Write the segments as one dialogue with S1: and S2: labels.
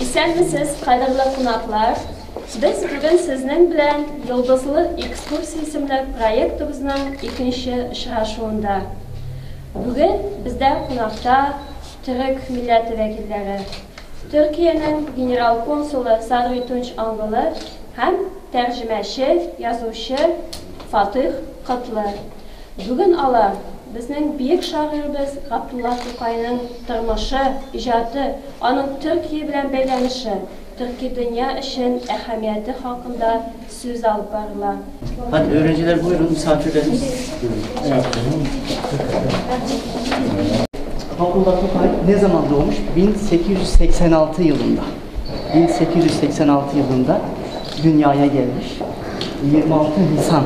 S1: İsənmisiz, qaydarlı qonaqlar. Biz bugün sizin bilen Yıldızlı Ekskursiya isimli proyektimizin ikinci işraşuunda. Bugün bizde konakta Türk milleti vekilleri, Türkiye'nin General Konsulu Sadri Tunç Angalı hem tercümeşi, yazışı Fatih Katlı. Bugün alar bizning büyük şairimiz Abdullah To'qayning turmushi, ijodi, onun Türkiye bilan beylanishi, Türkiye dünya için ahamiyati hakkında söz alıp barilar.
S2: Hadi öğrenciler buyurun, misafirlerimiz. Abdullah To'qay ne zaman doğmuş? 1886 yılında. 1886 yılında dünyaya gelmiş. 26 Nisan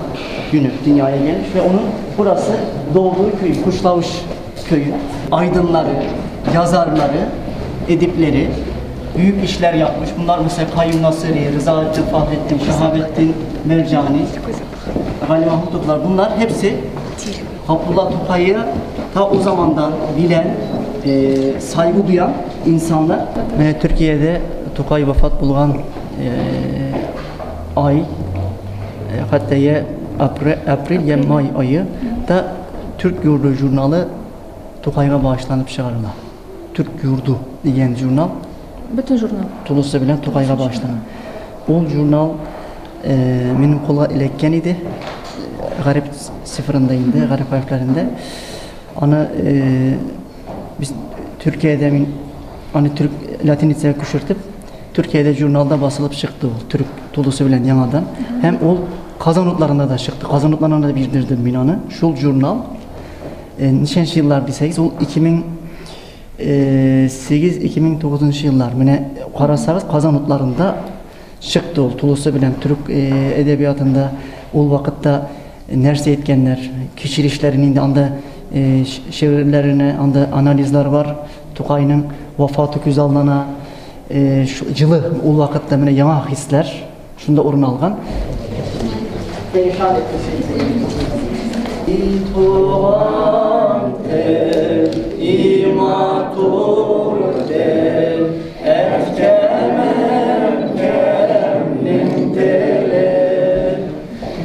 S2: günü dünyaya gelmiş ve onun burası doğduğu köy, Kuşlavuş köyü. Aydınları, yazarları, edipleri büyük işler yapmış. Bunlar mesela Kayyum Nasiri, Rızaettin Fahrettin, Şahabettin Mercani, Ali Mahmut Tuklar. Bunlar hepsi Abdullah To'qay'ı ta o zamandan bilen, saygı duyan insanlar. Türkiye'de To'qay vefat bulgan ay, hatta ya April ya May ayı da Türk Yurdu jurnalı To'qayga bağışlanıp çıkarılan. Türk Yurdu diyen jurnal.
S3: Bütün jurnal.
S2: Tulusu bilen To'qayga bağışlanan. O jurnal benim kolga ilekken idi. Garip sıfırında indi, garip harflerinde. Onu biz Türkiye'de Türk Latince'ye küçültüp Türkiye'de jurnalda basılıp çıktı o Türk tulusu bilen yanadan. Hem o Kazanotlarında da çıktı. Kazanotlarına da bildirdim binanı. Şu jurnal nişanşı yıllar desek, o 2008-2009 yıllar mene karasanız Kazanotlarında çıktı o tulusu bilen Türk edebiyatında o vakitte nerse etkenler, kişiliklerinin de anda şiirlerine anda analizler var. To'qay'ın vafatı göz alınana yılı o vakitte mene yana hisler şunda orun algan.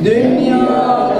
S2: Dünya